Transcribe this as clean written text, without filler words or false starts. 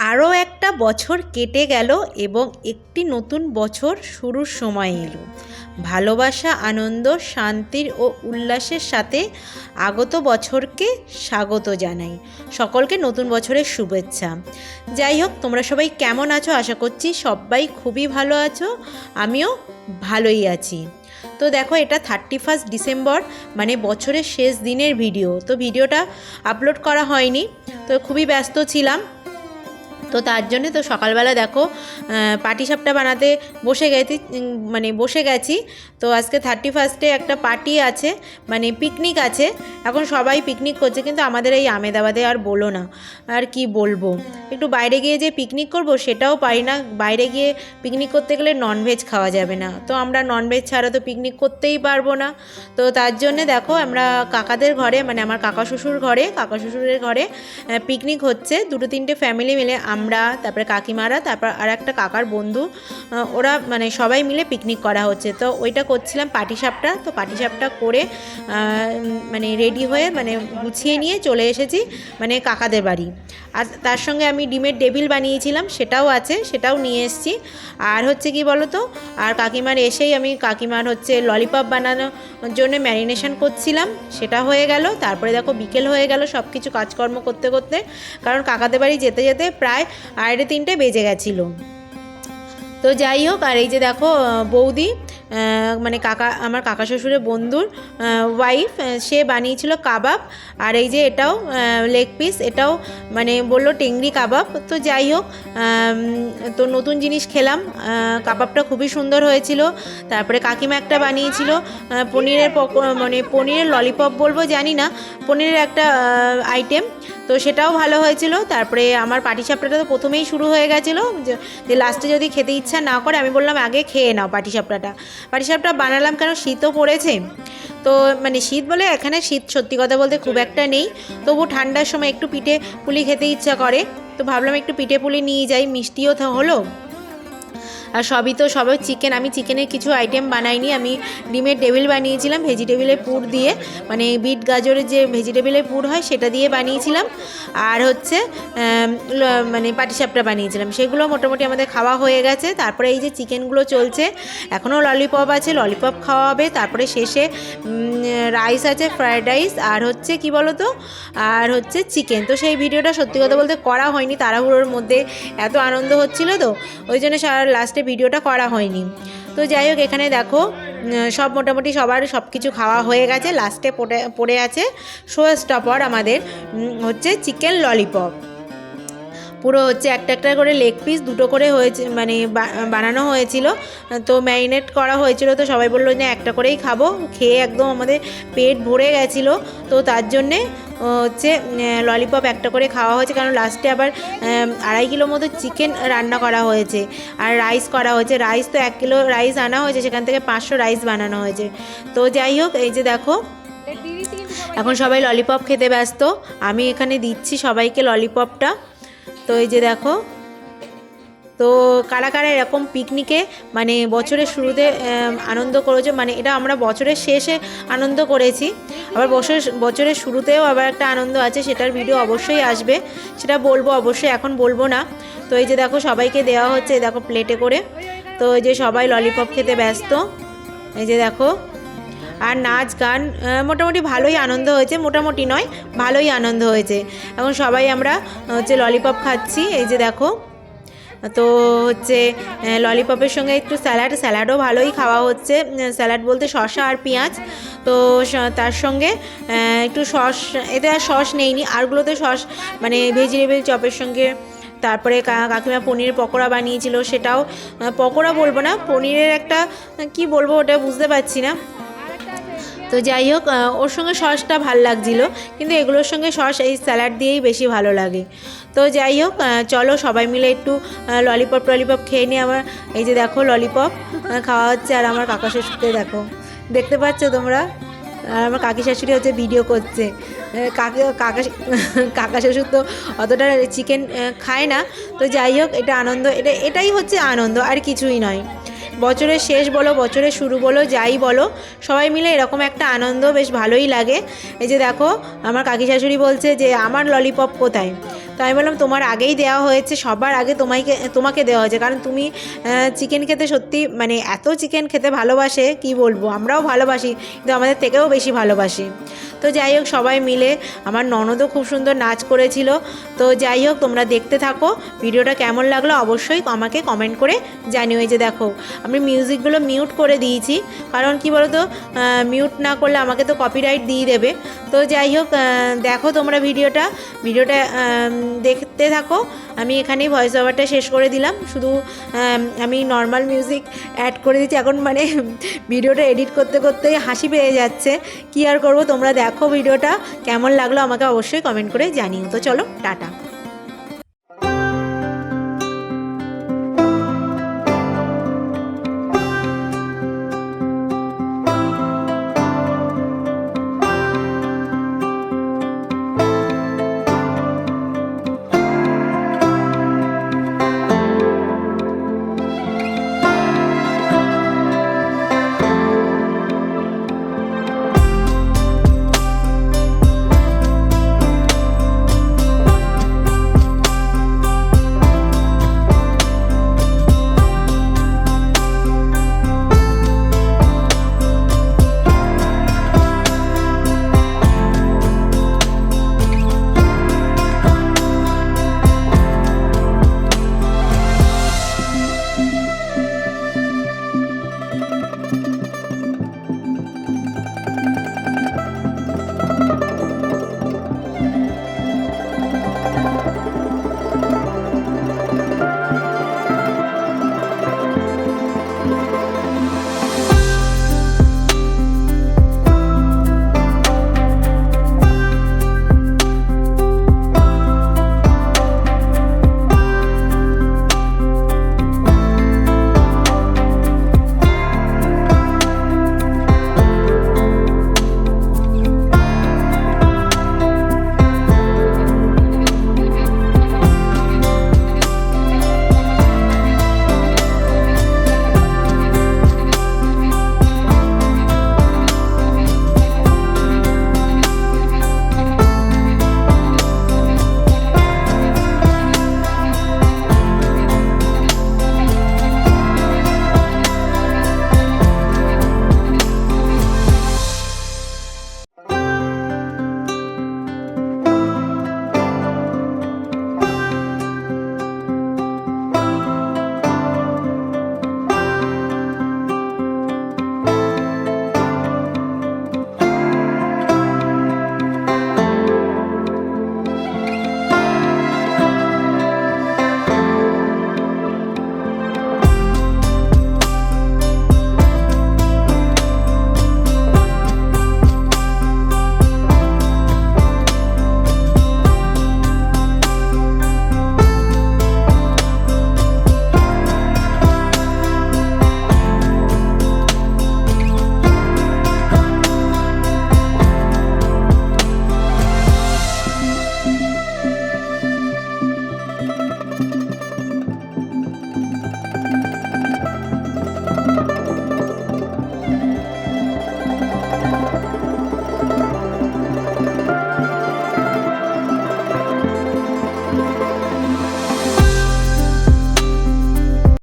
আরও একটা বছর কেটে গেল এবং একটি নতুন বছর শুরুর সময় এলো। ভালোবাসা, আনন্দ, শান্তির ও উল্লাসের সাথে আগত বছরকে স্বাগত জানাই। সকলকে নতুন বছরের শুভেচ্ছা। যাই হোক, তোমরা সবাই কেমন আছো? আশা করছি সবাই খুবই ভালো আছো, আমিও ভালোই আছি। তো দেখো, এটা 31 ডিসেম্বর, মানে বছরের শেষ দিনের ভিডিও। তো ভিডিওটা আপলোড করা হয়নি, তো খুবই ব্যস্ত ছিলাম। তো তার জন্যে তো সকালবেলা দেখো পাটিসাপটা বানাতে বসে গেছি। তো আজকে 31-এ একটা পার্টি আছে, মানে পিকনিক আছে। এখন সবাই পিকনিক করছে, কিন্তু আমাদের এই আমেদাবাদে আর বলো না, আর কি বলবো, একটু বাইরে গিয়ে যে পিকনিক করব সেটাও পারি না। বাইরে গিয়ে পিকনিক করতে গেলে ননভেজ খাওয়া যাবে না, তো আমরা ননভেজ ছাড়া তো পিকনিক করতেই পারবো না। তো তার জন্যে দেখো আমরা কাকাদের ঘরে, মানে আমার কাকা শ্বশুরের ঘরে পিকনিক হচ্ছে। 2-3টে ফ্যামিলি মিলে, আমরা, তারপরে কাকিমারা, তারপর আর একটা কাকার বন্ধু, ওরা মানে সবাই মিলে পিকনিক করা হচ্ছে। তো ওইটা করছিলাম পাটিসাপটা। তো পাটিসাপটা করে মানে রেডি হয়ে, মানে গুছিয়ে নিয়ে চলে এসেছি মানে কাকাদের বাড়ি। আর তার সঙ্গে আমি ডিমের ডেভিল বানিয়েছিলাম, সেটাও আছে, সেটাও নিয়ে এসেছি। আর হচ্ছে কি বলো তো, আর কাকিমার এসেই আমি কাকিমার হচ্ছে ললিপপ বানানোর জন্য ম্যারিনেশন করছিলাম, সেটা হয়ে গেল। তারপরে দেখো বিকেল হয়ে গেল সব কিছু কাজকর্ম করতে করতে, কারণ কাকাদের বাড়ি যেতে যেতে প্রায় 2:30 বেজে গেছিলো। তো যাই হোক, আর এই যে দেখো বৌদি, মানে আমার কাকা শ্বশুরের বন্ধুর ওয়াইফ, সে বানিয়েছিল কাবাব। আর এই যে এটাও লেগ পিস, এটাও মানে বললো টেংরি কাবাব। তো যাই হোক, তো নতুন জিনিস খেলাম, কাবাবটা খুবই সুন্দর হয়েছিল। তারপরে কাকিমা একটা বানিয়েছিল পনিরের ললিপপ বলবো জানি না, পনিরের একটা আইটেম, তো সেটাও ভালো হয়েছিল। তারপরে আমার পাটিসাপটাটা তো প্রথমেই শুরু হয়ে গেছিলো, যে লাস্টে যদি খেতে ইচ্ছা না করে, আমি বললাম আগে খেয়ে নাও পাটিসাপটা বানালাম, কেন শীতও পড়েছে। তো মানে শীত বলে এখানে শীত সত্যি কথা বলতে খুব একটা নেই, তবু ঠান্ডার সময় একটু পিঠে পুলি খেতে ইচ্ছা করে, তো ভাবলাম একটু পিঠে পুলি নিয়ে যাই, মিষ্টিও হলো। আর সবই চিকেন, আমি চিকেনের কিছু আইটেম বানাইনি, আমি ডিমের ডেভিল বানিয়েছিলাম ভেজিটেবিলের পুর দিয়ে, মানে বিট গাজরের যে ভেজিটেবিলের পুর হয় সেটা দিয়ে বানিয়েছিলাম। আর হচ্ছে মানে পাটিসাপটা বানিয়েছিলাম, সেগুলো মোটামুটি আমাদের খাওয়া হয়ে গেছে। তারপরে এই যে চিকেনগুলো চলছে, এখনও ললিপপ আছে, ললিপপ খাওয়া হবে। তারপরে শেষে রাইস আছে, ফ্রায়েড রাইস, আর হচ্ছে কি বলো তো, আর হচ্ছে চিকেন। তো সেই ভিডিওটা সত্যি কথা বলতে করা হয়নি, তাড়াহুড়োর মধ্যে এত আনন্দ হচ্ছিল, তো ওই জন্য লাস্টে ভিডিওটা করা হয়নি। তো যাই হোক, এখানে দেখো সব মোটামুটি সবার সব কিছু খাওয়া হয়ে গেছে। লাস্টে পড়ে আছে শো স্টপার আমাদের, হচ্ছে চিকেন ললিপপ। পুরো হচ্ছে একটা করে লেগ পিস 2টো করে হয়েছে, মানে বানানো হয়েছিল, তো ম্যারিনেট করা হয়েছিল। তো সবাই বললো যে একটা করেই খাবো, খেয়ে একদম আমাদের পেট ভরে গেছিলো। তো তার জন্যে হচ্ছে ললিপপ একটা করে খাওয়া হয়েছে, কারণ লাস্টে আবার 2.5 কিলো মতো চিকেন রান্না করা হয়েছে, আর রাইস করা হয়েছে। রাইস তো 1 কিলো রাইস আনা হয়েছে, সেখান থেকে 500 রাইস বানানো হয়েছে। তো যাই হোক, এই যে দেখো এখন সবাই ললিপপ খেতে ব্যস্ত, আমি এখানে দিচ্ছি সবাইকে ললিপপটা। তো এই যে দেখো, তো কারা কারা এরকম পিকনিকে মানে বছরের শুরুতে আনন্দ করেছো, মানে এটা আমরা বছরের শেষে আনন্দ করেছি, আবার বছরের শুরুতেও আবার একটা আনন্দ আছে, সেটার ভিডিও অবশ্যই আসবে, সেটা বলবো অবশ্যই, এখন বলবো না। তো এই যে দেখো সবাইকে দেওয়া হচ্ছে, দেখো প্লেটে করে। তো এই যে সবাই ললিপপ খেতে ব্যস্ত, এই যে দেখো। আর নাচ গান মোটামুটি ভালোই আনন্দ হয়েছে, মোটামুটি নয়, ভালোই আনন্দ হয়েছে। এখন সবাই আমরা হচ্ছে ললিপপ খাচ্ছি, এই যে দেখো। তো হচ্ছে ললিপপের সঙ্গে একটু স্যালাডও ভালোই খাওয়া হচ্ছে, স্যালাড বলতে শসা আর পেঁয়াজ। তো তার সঙ্গে একটু সস, এতে আর সস নেইনি, আরগুলোতে সস, মানে ভেজিটেবিল চপের সঙ্গে। তারপরে কাকিমা পনিরের পকোড়া বানিয়েছিল, সেটাও পকোড়া বলবো না, পনিরের একটা কি বলবো ওটা বুঝতে পারছি না। তো যাই হোক, ওর সঙ্গে সসটা ভাল লাগছিল, কিন্তু এগুলোর সঙ্গে সস এই স্যালাড দিয়েই বেশি ভালো লাগে। তো যাই হোক, চলো সবাই মিলে একটু ললিপপ খেয়ে নিই। আমার এই যে দেখো ললিপপ খাওয়া হচ্ছে, আর আমার কাকা শ্বশুরকে দেখো, দেখতে পাচ্ছ তোমরা, আর আমার কাকি শাশুড়ি হচ্ছে ভিডিও করছে। কাকা শ্বশুর তো অতটা চিকেন খায় না। তো যাই হোক, এটা আনন্দ, এটাই হচ্ছে আনন্দ, আর কিছুই নয়। বছরের শেষ বলো, বছরের শুরু বলো, যাই বলো, সবাই মিলে এরকম একটা আনন্দ বেশ ভালোই লাগে। এই যে দেখো আমার কাকি শাশুড়ি বলছে যে আমার ললিপপ কোথায়, তো আমি বললাম তোমার আগেই দেওয়া হয়েছে, সবার আগে তোমাকে দেওয়া হয়েছে, কারণ তুমি চিকেন খেতে সত্যি মানে এত চিকেন খেতে ভালোবাসে কি বলবো, আমরাও ভালোবাসি কিন্তু আমাদের থেকেও বেশি ভালোবাসি। তো যাই হোক সবাই মিলে, আমার ননদও খুব সুন্দর নাচ করেছিল। তো যাই হোক তোমরা দেখতে থাকো, ভিডিওটা কেমন লাগলো অবশ্যই আমাকে কমেন্ট করে জানিও। এই যে দেখো আমি মিউজিকগুলো মিউট করে দিয়েছি, কারণ কি বলো তো মিউট না করলে আমাকে তো কপিরাইট দিয়ে দেবে। তো যাই হোক দেখো তোমরা ভিডিওটা দেখতে থাকো। আমি এখানেই ভয়েস ওভারটা শেষ করে দিলাম, শুধু আমি নর্মাল মিউজিক অ্যাড করে দিচ্ছি এখন, মানে ভিডিওটা এডিট করতে করতেই হাসি পেয়ে যাচ্ছে, কি আর করবো। তোমরা দেখো ভিডিওটা কেমন লাগলো আমাকে অবশ্যই কমেন্ট করে জানিও। তো চলো টাটা।